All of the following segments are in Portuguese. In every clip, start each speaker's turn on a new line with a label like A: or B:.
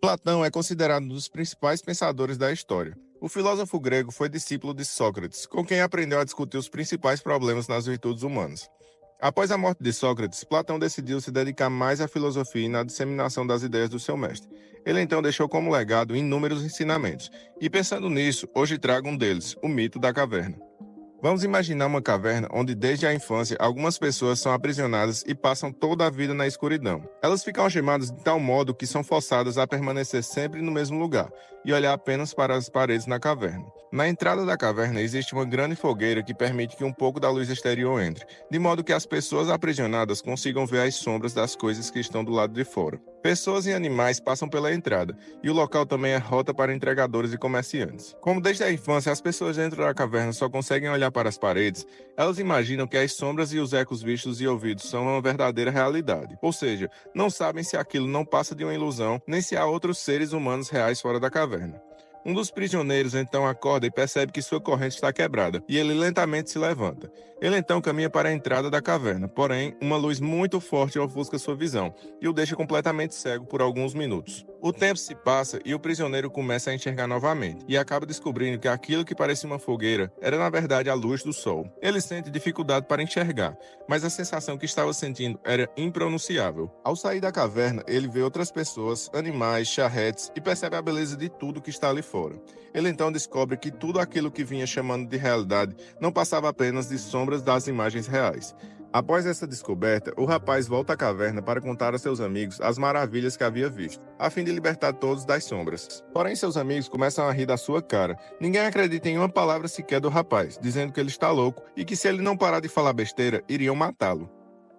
A: Platão é considerado um dos principais pensadores da história. O filósofo grego foi discípulo de Sócrates, com quem aprendeu a discutir os principais problemas nas virtudes humanas. Após a morte de Sócrates, Platão decidiu se dedicar mais à filosofia e na disseminação das ideias do seu mestre. Ele então deixou como legado inúmeros ensinamentos, e pensando nisso, hoje trago um deles, o mito da caverna. Vamos imaginar uma caverna onde desde a infância algumas pessoas são aprisionadas e passam toda a vida na escuridão. Elas ficam algemadas de tal modo que são forçadas a permanecer sempre no mesmo lugar e olhar apenas para as paredes na caverna. Na entrada da caverna existe uma grande fogueira que permite que um pouco da luz exterior entre, de modo que as pessoas aprisionadas consigam ver as sombras das coisas que estão do lado de fora. Pessoas e animais passam pela entrada, e o local também é rota para entregadores e comerciantes. Como desde a infância as pessoas dentro da caverna só conseguem olhar para as paredes, elas imaginam que as sombras e os ecos vistos e ouvidos são uma verdadeira realidade. Ou seja, não sabem se aquilo não passa de uma ilusão, nem se há outros seres humanos reais fora da caverna. Um dos prisioneiros então acorda e percebe que sua corrente está quebrada, e ele lentamente se levanta. Ele então caminha para a entrada da caverna, porém, uma luz muito forte ofusca sua visão, e o deixa completamente cego por alguns minutos. O tempo se passa e o prisioneiro começa a enxergar novamente, e acaba descobrindo que aquilo que parecia uma fogueira era na verdade a luz do sol. Ele sente dificuldade para enxergar, mas a sensação que estava sentindo era impronunciável. Ao sair da caverna, ele vê outras pessoas, animais, charretes e percebe a beleza de tudo que está ali fora. Ele então descobre que tudo aquilo que vinha chamando de realidade não passava apenas de sombras das imagens reais. Após essa descoberta, o rapaz volta à caverna para contar a seus amigos as maravilhas que havia visto, a fim de libertar todos das sombras. Porém, seus amigos começam a rir da sua cara. Ninguém acredita em uma palavra sequer do rapaz, dizendo que ele está louco e que se ele não parar de falar besteira, iriam matá-lo.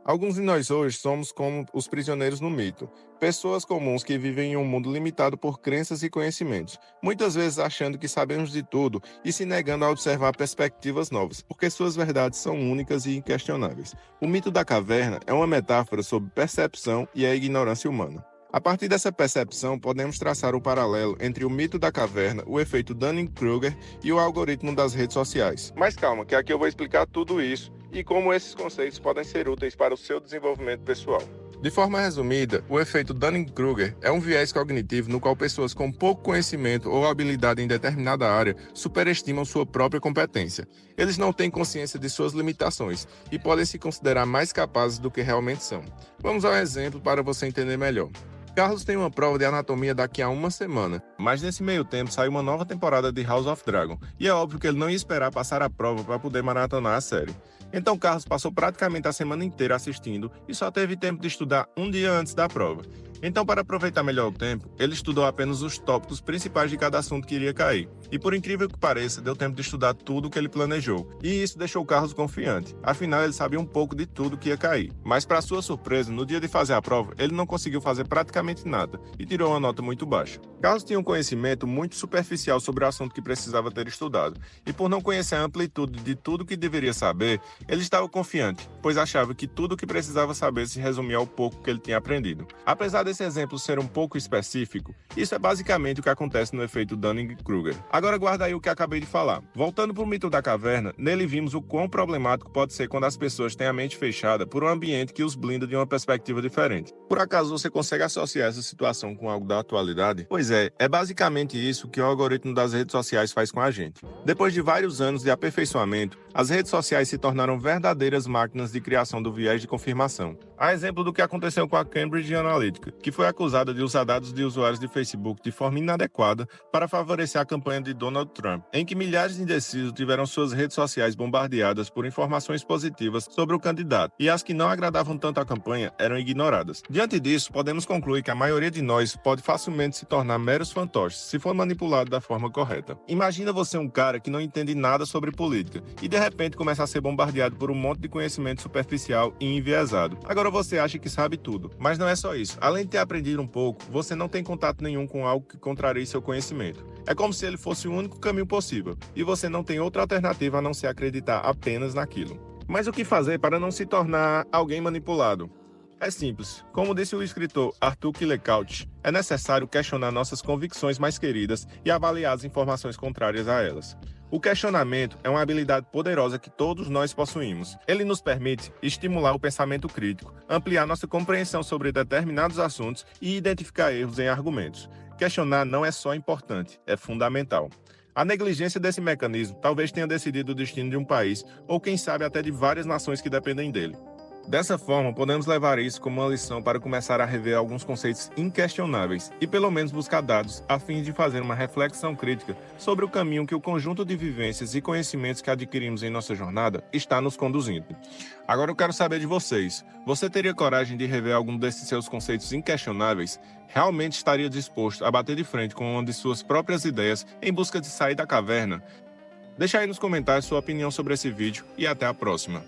A: Alguns de nós hoje somos como os prisioneiros no mito, pessoas comuns que vivem em um mundo limitado por crenças e conhecimentos, muitas vezes achando que sabemos de tudo e se negando a observar perspectivas novas, porque suas verdades são únicas e inquestionáveis. O mito da caverna é uma metáfora sobre percepção e a ignorância humana. A partir dessa percepção, podemos traçar o paralelo entre o mito da caverna, o efeito Dunning-Kruger e o algoritmo das redes sociais. Mas calma, que aqui eu vou explicar tudo isso e como esses conceitos podem ser úteis para o seu desenvolvimento pessoal. De forma resumida, o efeito Dunning-Kruger é um viés cognitivo no qual pessoas com pouco conhecimento ou habilidade em determinada área superestimam sua própria competência. Eles não têm consciência de suas limitações e podem se considerar mais capazes do que realmente são. Vamos ao exemplo para você entender melhor. Carlos tem uma prova de anatomia daqui a uma semana, mas nesse meio tempo sai uma nova temporada de House of Dragon, e é óbvio que ele não ia esperar passar a prova para poder maratonar a série. Então Carlos passou praticamente a semana inteira assistindo e só teve tempo de estudar um dia antes da prova. Então, para aproveitar melhor o tempo, ele estudou apenas os tópicos principais de cada assunto que iria cair. E por incrível que pareça, deu tempo de estudar tudo o que ele planejou. E isso deixou Carlos confiante. Afinal, ele sabia um pouco de tudo que ia cair. Mas para sua surpresa, no dia de fazer a prova, ele não conseguiu fazer praticamente nada e tirou uma nota muito baixa. Carlos tinha um conhecimento muito superficial sobre o assunto que precisava ter estudado. E por não conhecer a amplitude de tudo que deveria saber, ele estava confiante, pois achava que tudo o que precisava saber se resumia ao pouco que ele tinha aprendido. Apesar desse exemplo ser um pouco específico, isso é basicamente o que acontece no efeito Dunning-Kruger. Agora guarda aí o que acabei de falar. Voltando para o mito da caverna, nele vimos o quão problemático pode ser quando as pessoas têm a mente fechada por um ambiente que os blinda de uma perspectiva diferente. Por acaso você consegue associar essa situação com algo da atualidade? Pois é basicamente isso que o algoritmo das redes sociais faz com a gente. Depois de vários anos de aperfeiçoamento, as redes sociais se tornaram verdadeiras máquinas de criação do viés de confirmação. Há exemplo do que aconteceu com a Cambridge Analytica, que foi acusada de usar dados de usuários de Facebook de forma inadequada para favorecer a campanha de Donald Trump, em que milhares de indecisos tiveram suas redes sociais bombardeadas por informações positivas sobre o candidato, e as que não agradavam tanto à campanha eram ignoradas. Diante disso, podemos concluir que a maioria de nós pode facilmente se tornar meros fantoches, se for manipulado da forma correta. Imagina você um cara que não entende nada sobre política, e de repente começa a ser bombardeado por um monte de conhecimento superficial e enviesado. Agora você acha que sabe tudo, mas não é só isso. Além de ter aprendido um pouco, você não tem contato nenhum com algo que contrarie seu conhecimento. É como se ele fosse o único caminho possível, e você não tem outra alternativa a não ser acreditar apenas naquilo. Mas o que fazer para não se tornar alguém manipulado? É simples. Como disse o escritor Arthur Killicaut, é necessário questionar nossas convicções mais queridas e avaliar as informações contrárias a elas. O questionamento é uma habilidade poderosa que todos nós possuímos. Ele nos permite estimular o pensamento crítico, ampliar nossa compreensão sobre determinados assuntos e identificar erros em argumentos. Questionar não é só importante, é fundamental. A negligência desse mecanismo talvez tenha decidido o destino de um país, ou quem sabe até de várias nações que dependem dele. Dessa forma, podemos levar isso como uma lição para começar a rever alguns conceitos inquestionáveis e pelo menos buscar dados a fim de fazer uma reflexão crítica sobre o caminho que o conjunto de vivências e conhecimentos que adquirimos em nossa jornada está nos conduzindo. Agora eu quero saber de vocês. Você teria coragem de rever algum desses seus conceitos inquestionáveis? Realmente estaria disposto a bater de frente com uma de suas próprias ideias em busca de sair da caverna? Deixa aí nos comentários sua opinião sobre esse vídeo e até a próxima.